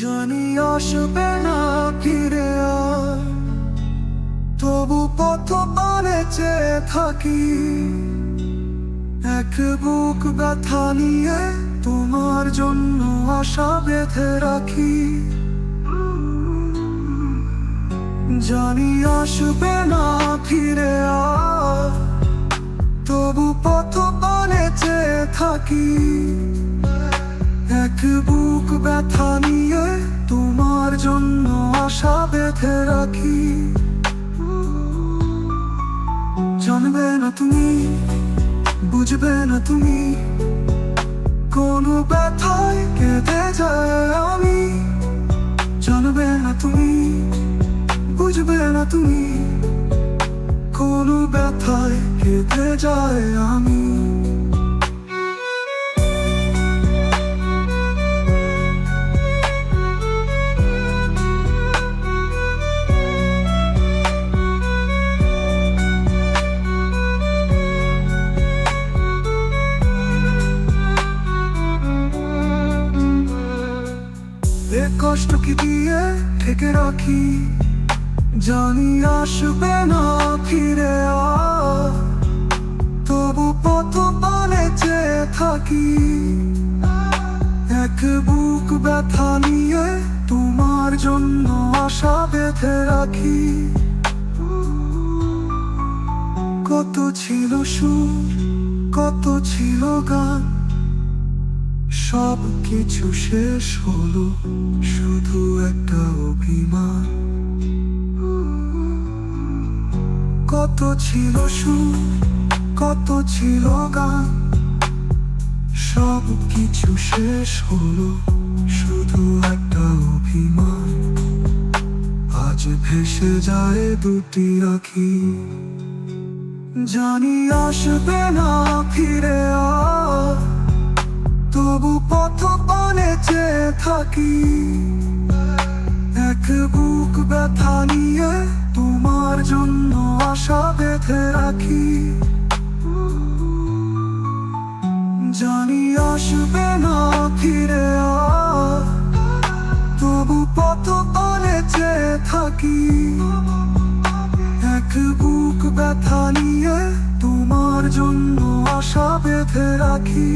জানি আসবে না ফিরে আর, তবু পথ পানে চেয়ে থাকি। এক বুক ব্যথা নিয়ে তোমার জন্য আশা বেঁধে রাখি। জানি আসবে না ফিরে আর, তবু পথ পানে চেয়ে থাকি। এক বুক ব্যথা নিয়ে তোমার জন্য আশা বেঁধে রাখি। জানবে না তুমি, বুঝবে না তুমি, কোনো ব্যথায় কেঁদে যায় আমি। জানবে না তুমি, বুঝবে না তুমি, কোনো ব্যথায় কেঁদে যায় আমি। এ কষ্ট কি দিয়ে ঢেকে রাখি, জানি আসবে না ফিরে আর, তবু পথ পানে চেয়ে থাকি। এক বুক ব্যথা নিয়ে তোমার জন্য আশা বেঁধে রাখি। কত ছিল সুর, কত ছিল গান, সব কিছু শেষ হলো, শুধু একটা অভিমান। কত ছিল সুর, কত ছিল গান, সব কিছু শেষ হলো, শুধু একটা অভিমান। আজ ভেসে যায় দুটি আঁখি, জানি আসবে না ফিরে আর, তবু পথ পানে চেয়ে থাকি। এক বুক ব্যথা নিয়ে তোমার জন্য আশা বেঁধে রাখি। জানি আসবে না ফিরে আর, তবু পথ পানে চেয়ে থাকি। এক বুক ব্যথা নিয়ে তোমার জন্য আশা বেঁধে রাখি।